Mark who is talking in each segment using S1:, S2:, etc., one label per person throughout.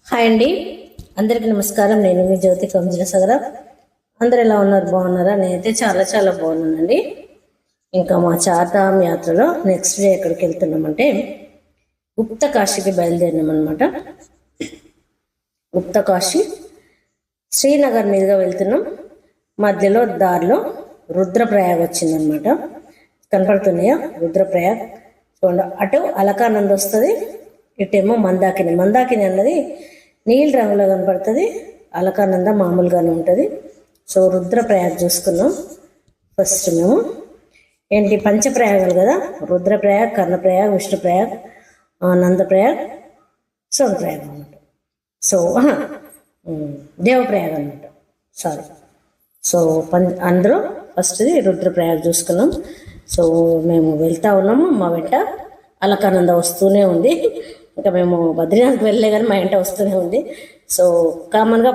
S1: Hi అండి, అందరికీ నమస్కారం. నేను మీ జ్యోతి కంజల సగర. అందరు ఎలా ఉన్నారు? బాగున్నారా? నేనైతే చాలా చాలా బాగున్నానండి. ఇంకా మా చార్ధామ్ యాత్రలో నెక్స్ట్ డే ఎక్కడికి వెళ్తున్నామంటే గుప్త కాశీకి బయలుదేరినాం అనమాట. గుప్త కాశీ శ్రీనగర్ మీదుగా వెళ్తున్నాం. మధ్యలో దారిలో రుద్రప్రయాగ్ వచ్చిందనమాట. కనపడుతున్నాయా రుద్రప్రయాగ్? చూడండి, అటు అలకానంద్ వస్తుంది, ఇటేమో మందాకిని. మందాకిని అన్నది నీళ్ళ రంగులో కనపడుతుంది, అలకానంద మామూలుగానే ఉంటుంది. సో రుద్రప్రయాగ్ చూసుకున్నాం. ఫస్ట్ మేము ఏంటి పంచప్రయాగాలు కదా, రుద్రప్రయాగ్, కర్ణప్రయాగ్, విష్ణుప్రయాగ్, నందప్రయాగ్, సోనప్రయాగ్ అన్నమాట. సో దేవప్రయాగ్ అన్నమాట, సారీ. సో అందరూ ఫస్ట్ది రుద్రప్రయాగ్ చూసుకున్నాం. సో మేము వెళ్తా ఉన్నాము, మా వెంట అలకానంద వస్తూనే ఉంది. ఇంకా మేము బద్రీనాథ్కి వెళ్ళలే కానీ మా ఇంట వస్తూనే ఉంది. సో కామన్గా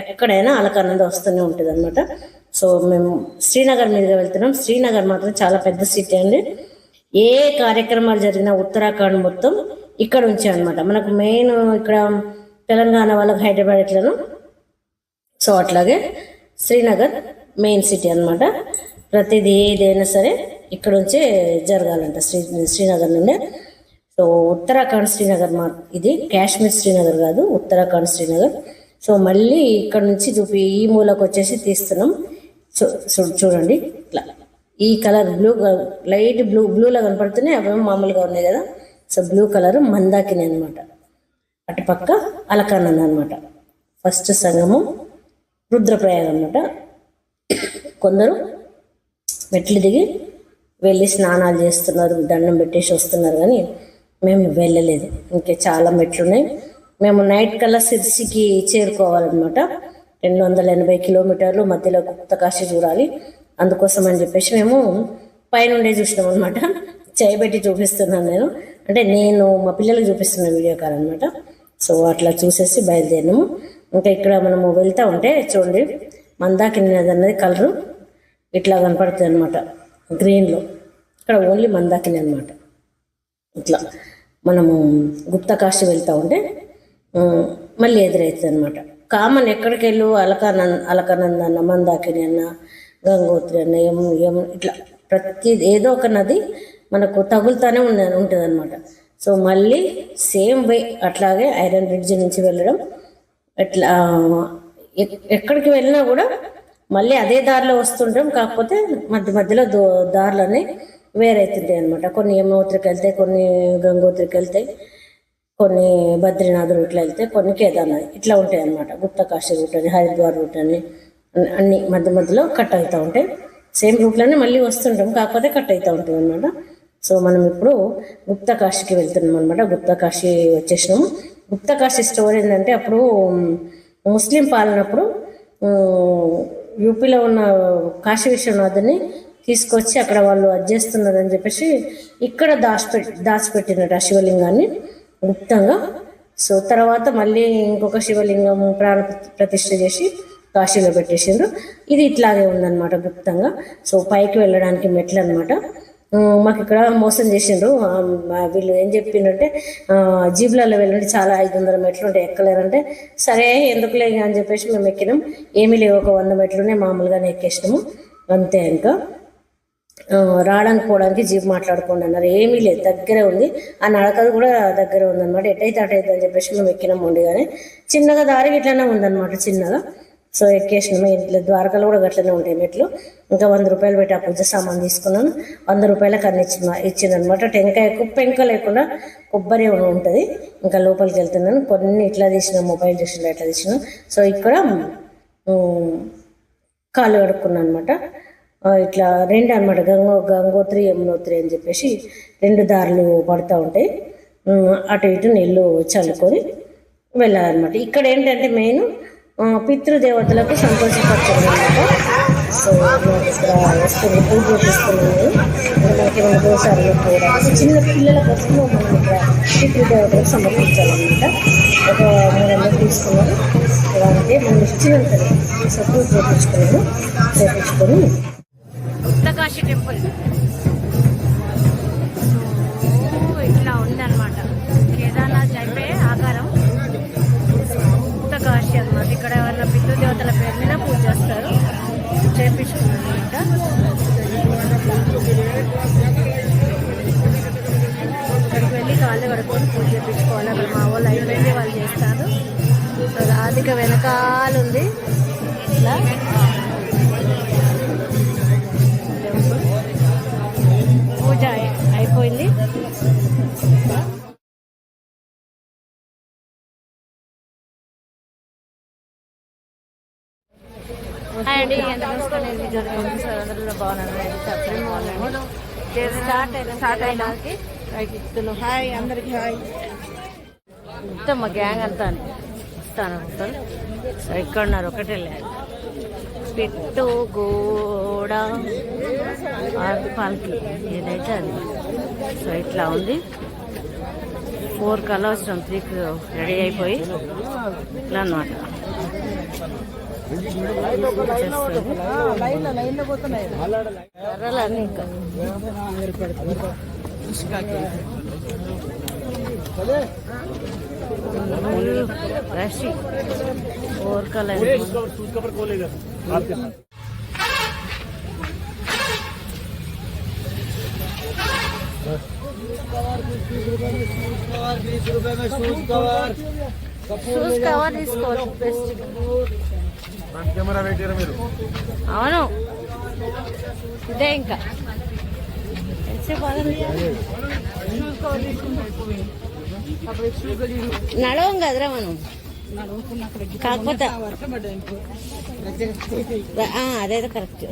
S1: ఎక్కడైనా అలకానంద వస్తూనే ఉంటుంది అనమాట. సో మేము శ్రీనగర్ మీదుగా వెళ్తున్నాం. శ్రీనగర్ మాత్రం చాలా పెద్ద సిటీ అండి. ఏ కార్యక్రమాలు జరిగినా ఉత్తరాఖండ్ మొత్తం ఇక్కడ ఉంచే అనమాట. మనకు మెయిన్ ఇక్కడ తెలంగాణ వాళ్ళకి హైదరాబాద్ ఎట్లను, సో అట్లాగే శ్రీనగర్ మెయిన్ సిటీ అనమాట. ప్రతిదీ ఏదైనా సరే ఇక్కడ నుంచే జరగాలంట, శ్రీనగర్ నుండే. సో ఉత్తరాఖండ్ శ్రీనగర్ ఇది కాశ్మీర్ శ్రీనగర్ కాదు, ఉత్తరాఖండ్ శ్రీనగర్. సో మళ్ళీ ఇక్కడ నుంచి ఈ మూలకు వచ్చేసి తీస్తున్నాం. చూడండి, ఇట్లా ఈ కలర్ బ్లూ, లైట్ బ్లూలా కనపడుతున్నాయి, అవేమో మామూలుగా ఉన్నాయి కదా. సో బ్లూ కలర్ మందాకిని అనమాట. అటుపక్క అలకానంద అనమాట. ఫస్ట్ సంగమం రుద్రప్రయాగ్ అనమాట. కొందరు మెట్లు దిగి వెళ్ళి స్నానాలు చేస్తున్నారు, దండం పెట్టేసి వస్తున్నారు, కానీ మేము వెళ్ళలేదు. ఇంకా చాలా మెట్లున్నాయి. మేము నైట్ కల్లా సిర్సికి చేరుకోవాలన్నమాట. 280 కిలోమీటర్లు మధ్యలో గుప్త కాశీ చూడాలి. అందుకోసం అని చెప్పేసి మేము పైనుండే చూసినాం అనమాట. చేయబెట్టి చూపిస్తున్నాను నేను, అంటే నేను మా పిల్లలకు చూపిస్తున్న వీడియో కాల్ అనమాట. సో అట్లా చూసేసి బయలుదేరినాము. ఇంకా ఇక్కడ మనము వెళ్తూ ఉంటే చూడండి, మందాకిని నది అన్నది కలరు ఇట్లా కనపడుతుంది అనమాట, గ్రీన్లో. ఇక్కడ ఓన్లీ మందాకిని అనమాట. ఇట్లా మనము గుప్త కాశీ వెళ్తూ ఉంటే మళ్ళీ ఎదురవుతుంది అనమాట. కామన్ ఎక్కడికి వెళ్ళు, అలకానంద అన్న, మందాకిని అన్న, గంగోత్రి అన్న, ఇట్లా ప్రతి ఏదో ఒక నది మనకు తగులుతానే ఉంటుంది అనమాట. సో మళ్ళీ సేమ్ వే అట్లాగే ఐరన్ బ్రిడ్జ్ నుంచి వెళ్ళడం, ఇట్లా ఎక్కడికి వెళ్ళినా కూడా మళ్ళీ అదే దారిలో వస్తుంటాం. కాకపోతే మధ్యలో దారులనే వేరైతుంటాయి అనమాట. కొన్ని యమునోత్రికి వెళ్తాయి, కొన్ని గంగోత్రికి వెళ్తాయి, కొన్ని బద్రీనాథ్ రూట్లో వెళ్తాయి, కొన్ని కేదార్నాథ్, ఇట్లా ఉంటాయి అనమాట. గుప్త కాశీ రూట్ అని, హరిద్వార్ రూట్ అని అన్ని మధ్యలో కట్ అవుతూ ఉంటాయి. సేమ్ రూట్లోనే మళ్ళీ వస్తుంటాం, కాకపోతే కట్ అవుతూ ఉంటుంది అనమాట. సో మనం ఇప్పుడు గుప్త కాశీకి వెళ్తున్నాం అనమాట. గుప్త కాశీ వచ్చేసినాము. గుప్త కాశీ స్టోరీ ఏంటంటే, అప్పుడు ముస్లిం పాలనప్పుడు యూపీలో ఉన్న కాశీ విశ్వనాథుని తీసుకొచ్చి అక్కడ వాళ్ళు చేస్తున్నారని చెప్పేసి ఇక్కడ దాచిపెట్టినట్టు ఆ శివలింగాన్ని గుప్తంగా. సో తర్వాత మళ్ళీ ఇంకొక శివలింగం ప్రాణ ప్రతిష్ఠ చేసి కాశీలో పెట్టేసిండ్రు. ఇది ఇట్లాగే ఉందన్నమాట గుప్తంగా. సో పైకి వెళ్ళడానికి మెట్లు అనమాట. మాకు ఇక్కడ మోసం చేసిండ్రు. వీళ్ళు ఏం చెప్పిండ్రంటే, జీబులలో వెళ్ళండి, చాలా 500 మెట్లు ఉంటాయి, ఎక్కలేరంటే సరే ఎందుకులే అని చెప్పేసి మేము ఎక్కినాం. ఏమీ లేవు, ఒక 100 మెట్లునే మామూలుగానే ఎక్కేసినాము అంతే. ఇంకా రావడానికి పోవడానికి జీప్ మాట్లాడుకోండి అన్నారు. ఏమీ లేదు, దగ్గరే ఉంది. ఆ నడకది కూడా దగ్గరే ఉందన్నమాట. ఎటైతే అటైతే అని చెప్పేసి మేము ఎక్కినాం. ఉండిగానే చిన్నగా దారి ఇట్లనే ఉందన్నమాట, చిన్నగా. సో ఎక్కేసినాము. ఇట్లా ద్వారకలు కూడా గట్లనే ఉంటాయి మెట్లు. ఇంకా 100 రూపాయలు పెట్టి ఆ పూజ సామాన్ తీసుకున్నాను. 100 రూపాయలకు అన్ని ఇచ్చిందనమాట. టెంకాయ పెంక లేకుండా కొబ్బరి ఉంటుంది. ఇంకా లోపలికి వెళ్తున్నాను. కొన్ని ఇట్లా తీసినాం, మొబైల్ చూసిన ఇట్లా తీసినాం. సో ఇక్కడ కాళ్ళు కడుక్కున్నాను అనమాట. ఇట్లా 2 అనమాట, గంగోత్రి, యమునోత్రి అని చెప్పేసి 2 దారులు పడుతూ ఉంటాయి. అటు ఇటు నీళ్ళు చల్లుకొని వెళ్ళాలన్నమాట. ఇక్కడ ఏంటంటే మెయిన్ పితృదేవతలకు సంతోషపరచడం అనమాట. సో ఇక్కడ వస్తుంది, పూజ చేపిస్తున్నాను. మనకి 2 దోషాలు కూడా చిన్న పిల్లలకు వస్తూ మనం ఇక్కడ పితృదేవతలకు సమర్పించాలన్నమాట. ఒక 300 తీసుకున్నాను. ఇలా అంటే మనం ఇచ్చినంతనే సో పూజ చేపించుకొని గుప్త కాశీ టెంపుల్ ఇట్లా ఉందన్నమాట. కేదార్నాథ్ అయిపోయే ఆకారం. అనమాట. అక్కడికి వెళ్ళి కాళ్ళు కడుక్కొని పూజ చేయించుకోవాలి. అక్కడ మా వాళ్ళు అయిపోయింది, వాళ్ళు చేస్తారు. రాధిక వెనకాల ఉంది. ఇట్లా పూజ అయిపోయింది. అండి జరుగుతుంది సార్, అందరూ బాగున్నారు. స్టార్ట్ అయినాకి హాయ్ అందరికి హాయ్. మొత్తం మా గ్యాంగ్ అంతా వస్తాను మొత్తం. సో ఇక్కడ ఉన్నారు, ఒకటే లేదు పెట్టు గోడ పాలకి ఏదైతే అది. సో ఇట్లా ఉంది. 4 కల్లా వచ్చినాం, 3కి రెడీ అయిపోయి ఇట్లా అన్నమాట. కర్రలన్నీ ఇంకా రష్ 4 కల్లా. షూస్ కవర్ తీసుకోవచ్చు బెస్ట్. అవును ఇదే ఇంకా నడవం కదరా మనం, కాకపోతే అదేదో కరెక్ట్.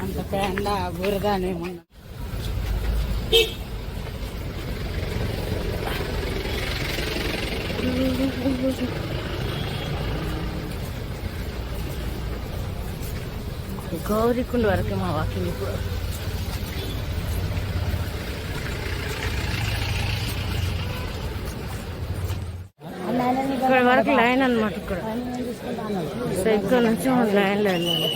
S1: అంత పేండ బురదానేమన్నా గౌరీకుండ వరకే మా వాకింగ్. ఇప్పుడు ఇక్కడ వరకు లైన్ అనమాట. ఇక్కడ సో ఇక్కడ నుంచి లైన్లో వెళ్ళాలి.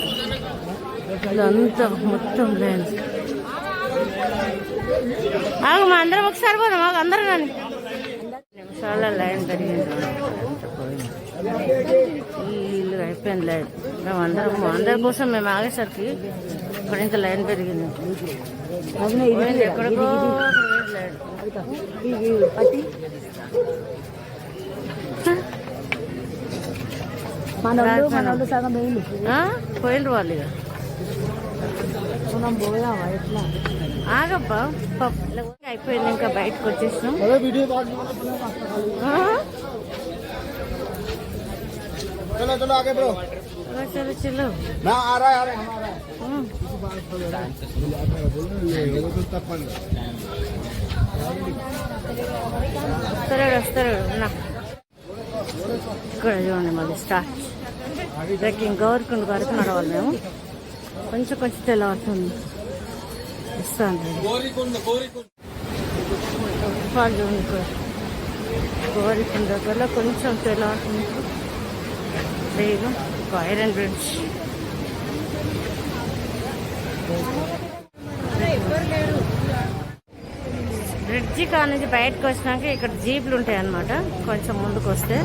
S1: ఇదంతా మొత్తం లైన్. ఆగు, మా అందరం ఒకసారి పోదాం. మాకు అందరం కానీ నిమిషాల లైన్ పెరిగింది. వీళ్ళు అయిపోయింది లైన్. మేము అందరి కోసం మేము ఆగేసరికి ఇక్కడ ఇంకా లైన్ పెరిగింది. ఎక్కడికో పోయిండ్రు వాళ్ళు. ఇక ఆగబ్బా అయిపోయింది, ఇంకా బయటకు వచ్చేసినాం. చలో చలో వస్తారు. ఇక్కడ చూడండి మళ్ళీ స్టార్ట్ ట్రెక్కింగ్. గౌరీకుండ వరకు నడవాలి మేము. కొంచెం తెల్లవుతుంది. ఇస్తాను చూడండి. ఇక్కడ గౌరీకుండ దగ్గరలో కొంచెం తెల్లవుతుంది. Iron bridge. బ్రిడ్జి కానుంచి బయటకు వచ్చినాక ఇక్కడ జీపులు ఉంటాయి అన్నమాట. కొంచెం ముందుకు వస్తే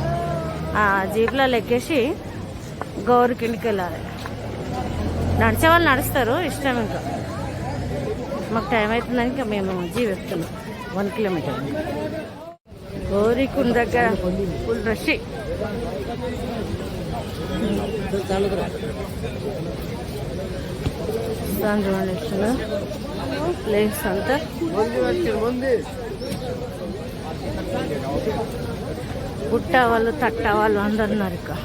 S1: ఆ జీప్లలో ఎక్కేసి గౌరీకుండకి వెళ్ళాలి. నడిచే వాళ్ళు నడుస్తారు, ఇష్టం. ఇంకా మాకు టైం అవుతుందని ఇంకా మేము జీప్ ఎక్కుతున్నాం. 1 కిలోమీటర్. గౌరీకుండ దగ్గర ఫుల్ రష్. ప్లేస్ అంతా పుట్ట వాళ్ళు తట్ట వాళ్ళు అందరు ఉన్నారు. ఇక్కడ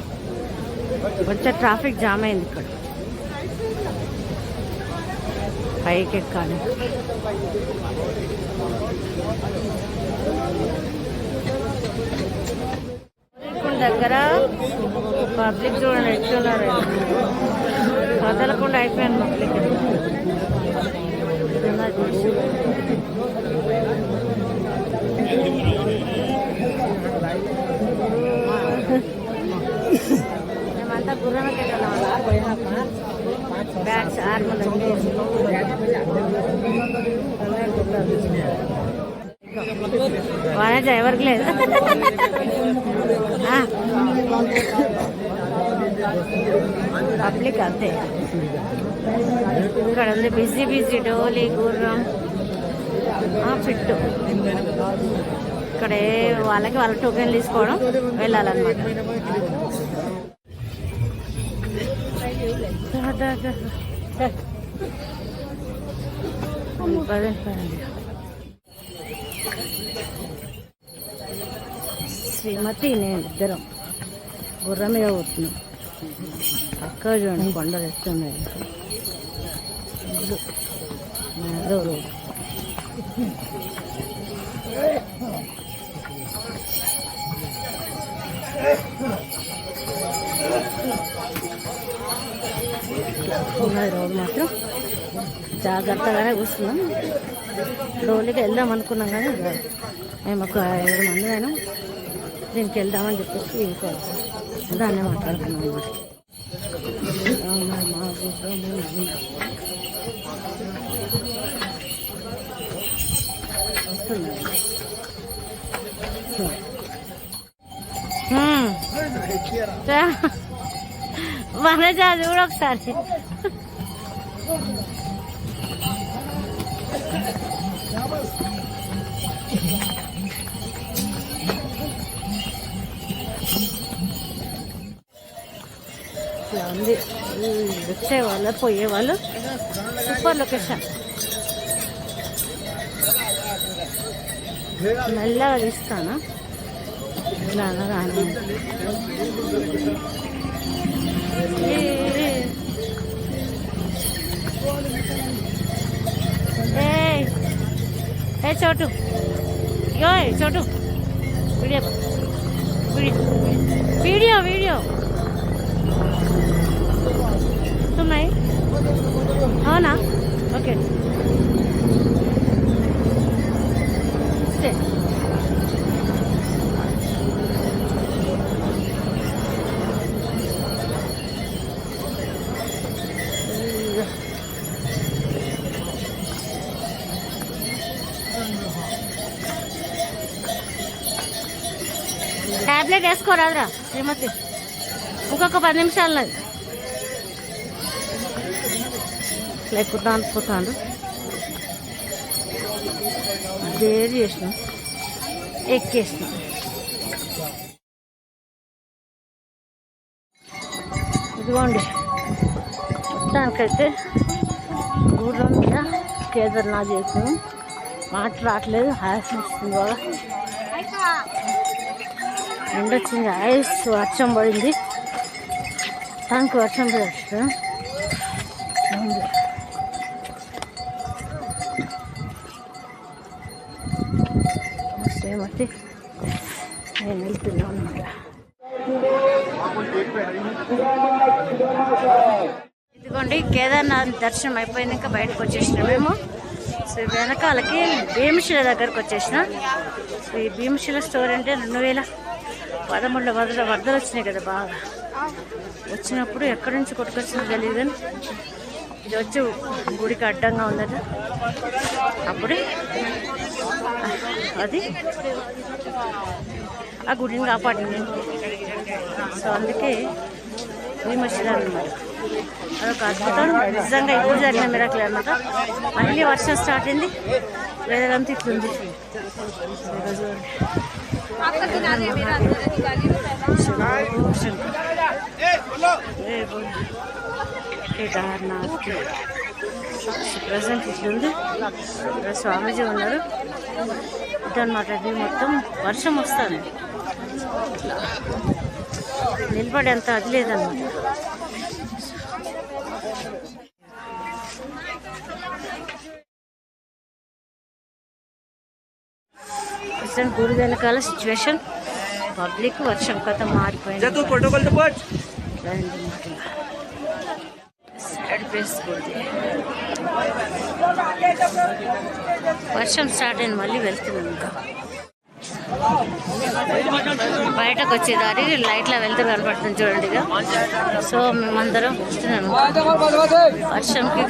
S1: కొంచెం ట్రాఫిక్ జామ్ అయింది. ఇక్కడ పైకి ఎక్కాలి. దగ్గర పబ్లిక్ చూడండి ఎట్లున్నారు. వదలకుండా అయిపోయాను పబ్లిక్. మేమంతా గుర్రమకి బ్యాగ్స్ 6 మంది. ఎవరికి లేదు. పబ్లిక్ అంతే. ఇక్కడ ఉంది బిజీ బిజీ డోలీ గుర్రం ఫిట్. ఇక్కడ వాళ్ళకి వాళ్ళ టోకెన్ తీసుకోవడం వెళ్ళాలన్నమాట. శ్రీమతి నేను ఇద్దరం గుర్రం మీద పోతున్నాం. అక్కడ చూడండి కొండలు ఎత్తున్నాయి. రోడ్ మాత్రం జాగ్రత్తగానే కూర్చున్నాం. డోలీకి వెళ్దాం అనుకున్నాం కానీ మేము ఒక 7 మంది అయినా దీనికి వెళ్దామని చెప్పేసి ఇంకా దాన్నే మాట్లాడుకున్నాం వనజా చూడ ఒకసారి. ఇట్లా ఉంది. వచ్చేవాళ్ళు పోయేవాళ్ళు. Super location. మెల్లగా తీస్తాను. ఇలాగా రాను. ఏ చోటు యో చోటు వీడియో వీడియో వీడియో తున్నాయి. అవునా? ఓకే. ట్యాబ్లెట్ వేసుకోరాదురా శ్రీమతి. ఇంకొక 10 నిమిషాలు లేకుండా అనుకుంటాను. దేరి చేసినాం, ఎక్కేసినాం. ఇదిగోండి మొత్తానికైతే గుర్రం మీద కేదార్నాథ్ చేసినాం. మాట రావట్లేదు. హాస్యం వస్తుంది బాగా. ఎండొచ్చింది. ఐస్ వర్షం పడింది. దానికి వర్షం పడి శ్రీమతి నేను వెళ్తున్నాను అనమాట. ఇదిగోండి కేదార్నాథ్ దర్శనం అయిపోయినాక బయటకు వచ్చేసినాం మేము. సో వెనకాలకి భీమశిల దగ్గరకు వచ్చేసిన. సో ఈ భీమశిల స్టోర్ అంటే 2013లో వరదలు వచ్చినాయి కదా బాగా. వచ్చినప్పుడు ఎక్కడి నుంచి కొట్టుకొచ్చిందో తెలియదు కానీ ఇది వచ్చి గుడికి అడ్డంగా ఉందట. అప్పుడే అది ఆ గుడిని కాపాడింది. సో అందుకే భీమశిల అనమాట. అదొక అద్భుతం. నిజంగా ఇప్పుడు జరిగిన మిరాకిల్ అనమాట. మళ్ళీ వర్షం స్టార్ట్ అయింది. వెదర్ అంతా ఇట్లుంది. కేదార్నాథ్ ప్రజెంట్ ఇట్లుంది. ఇక్కడ స్వామీజీ ఉన్నారు. ఇదన్నమాట. ఇది మొత్తం వర్షం వస్తుంది. నిలబడేంత అది లేదన్నమాట. గుడి వెనకాల సిచ్యువేషన్ పబ్లిక్ వర్షం కథ మారిపోయింది. సైడ్ ప్లేస్ గుడి వర్షం స్టార్ట్ అయింది. మళ్ళీ వెళ్తున్నాం. ఇంకా బయటకు వచ్చేదారి లైట్లా వెళ్తురు కనపడుతుంది చూడండి. ఇక సో మేమందరం వస్తున్నాము వర్షంకి.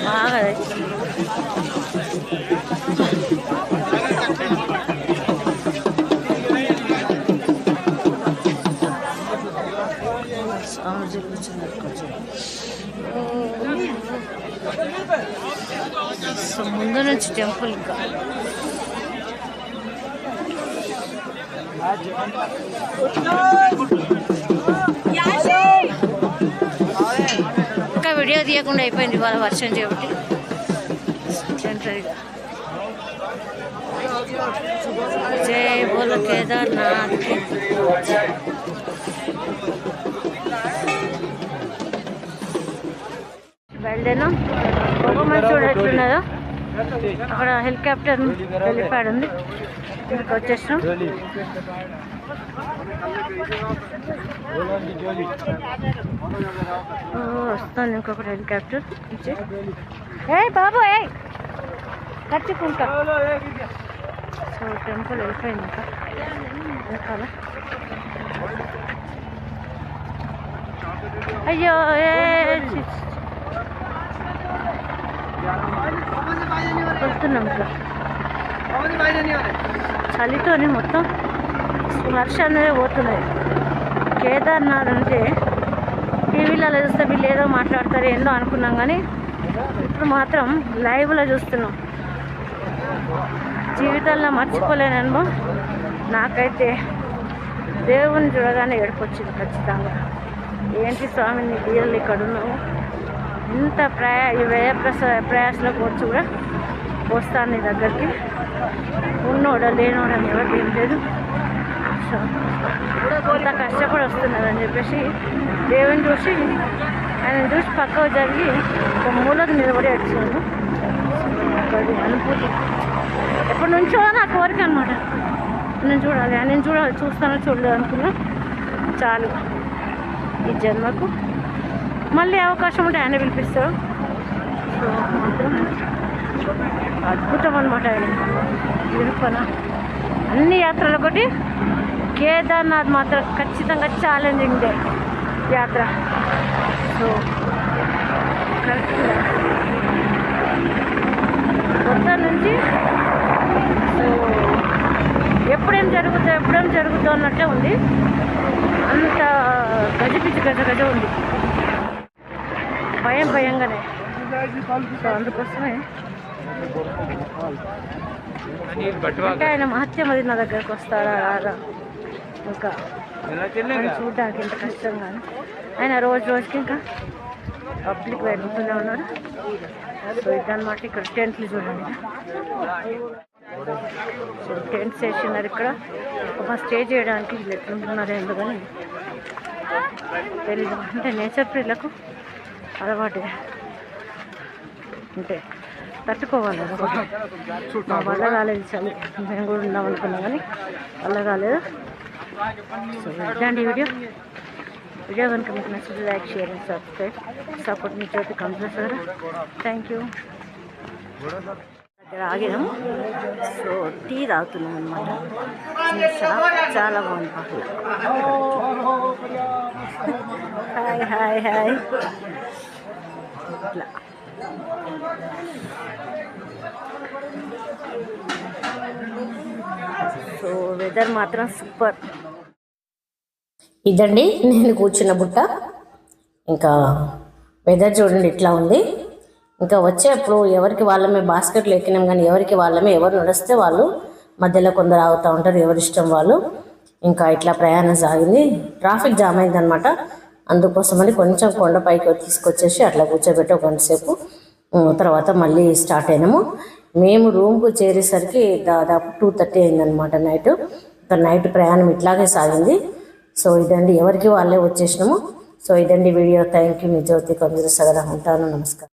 S1: బాగా సో ముందు నుంచి టెంపుల్ ఇంకా ఇంకా వీడియో తీయకుండా అయిపోయింది వాళ్ళ వర్షం చేపట్టి టెంపరీగా. జై బోలో కేదార్నాథ్. బయలుదేరాం. ఒక మంచి చూడట్లున్నదో అక్కడ హెలికాప్టర్ వెళ్ళిపాడు ఉంది. ఇక్కడికి వచ్చేసాం. వస్తాను ఇంకొకటి హెలికాప్టర్. ఏ బాబు ఏ ఖర్చుకుంటా. సో టెంపుల్ వెళ్ళిపోయింది ఇంకా వెనకాల. అయ్యో వెళ్తున్నాం ఇంకా. చలితోని మొత్తం వర్షాలు పోతున్నాయి. కేదార్నాథ్ అంటే టీవీలలో చూస్తే వీళ్ళు ఏదో మాట్లాడతారు ఏందో అనుకున్నాం, కానీ ఇప్పుడు మాత్రం లైవ్లో చూస్తున్నాం. జీవితంలో మర్చిపోలేని అనుభవం నాకైతే. దేవుని చూడగానే ఏడుపొచ్చింది ఖచ్చితంగా. ఏంటి స్వామి నీ లీలలు ఇక్కడ ఉన్నావు, ఇంత ప్రయాసలో కూర్చు కూడా వస్తాను నీ దగ్గరికి. ఉన్నోడా లేనోడని ఎవరికి ఏం లేదు. సో ఇంత కష్టపడి వస్తున్నదని చెప్పేసి దేవుని చూసి ఆయన చూసి పక్కకు జరిగి ఒక మూలకు నిలబడి వచ్చినాను. అది అనుభూతి. ఎప్పటి నుంచో నా కోరిక అనమాట. నేను చూడాలి, నేను చూడాలి, చూస్తానో చూడలేదు అనుకున్నా. చాలు ఈ జన్మకు మళ్ళీ అవకాశం ఉంటే ఆయన పిలిపిస్తాడు. సో మాత్రం అద్భుతం అనమాట ఆయన విరుపన. అన్ని యాత్రలు ఒకటి, కేదార్నాథ్ మాత్రం ఖచ్చితంగా ఛాలెంజింగ్ డే యాత్ర. సో కరెక్ట్గా కొత్త నుంచి సో ఎప్పుడేం జరుగుతుందో అన్నట్టే ఉంది. అంత గజ ఉంది, భయంగానే. సో అందుకోసమే ఇంకా ఆయన మహత్యం అది నా దగ్గరకు వస్తారా రారా ఇంకా చూడడానికి ఇంత కష్టంగా. ఆయన రోజుకి ఇంకా పబ్లిక్ పెరుగుతూనే ఉన్నారు. సో ఇదన్నమాట. ఇక్కడ టెంట్లు చూడండి. సో టెంట్స్ వేసినారు ఇక్కడ. ఒక స్టే చేయడానికి వీళ్ళు ఎట్లుంటున్నారు ఎందుకని తెలీదు. అంటే నేచర్ ప్రియులకు అలవాటు అంటే తట్టుకోవాలి. మా వల్ల కాలేదు చలి. మేము కూడా ఉందాం అనుకున్నాం కానీ వల్ల కాలేదు. సో ఇలాంటి వీడియో కనుక మీకు నచ్చితే like, share and subscribe. Support మీ చేతి కంపల్సరీ. Thank you. దగ్గర ఆగినాము. సో టీ తాగుతున్నాం అనమాట. చాలా బాగుంది. హాయ్ ఇట్లా సో వెదర్ మాత్రం సూపర్. ఇదండి నేను కూర్చున్న బుట్ట. ఇంకా వెదర్ చూడండి ఇట్లా ఉంది. ఇంకా వచ్చేప్పుడు ఎవరికి వాళ్ళమే బాస్కెట్లు ఎక్కినాం, కానీ ఎవరికి వాళ్ళమే. ఎవరు నడిస్తే వాళ్ళు, మధ్యలో కొందరు ఆగుతూ ఉంటారు, ఎవరిష్టం వాళ్ళు. ఇంకా ఇట్లా ప్రయాణం సాగింది. ట్రాఫిక్ జామ్ అయిందనమాట. అందుకోసమని కొంచెం కొండపైకి తీసుకొచ్చేసి అట్లా కూర్చోబెట్టి ఒక గంటసేపు తర్వాత మళ్ళీ స్టార్ట్ అయినాము. మేము రూమ్కు చేరేసరికి దాదాపు 2:30 అయిందనమాట నైట్. ఇంకా నైట్ ప్రయాణం ఇట్లాగే సాగింది. సో ఇదండి, ఎవరికి వాళ్ళే వచ్చేసినాము. సో ఇదండి వీడియో. Thank you. మీ జ్యోతి కంజుల సగర. ఉంటాను. నమస్కారం.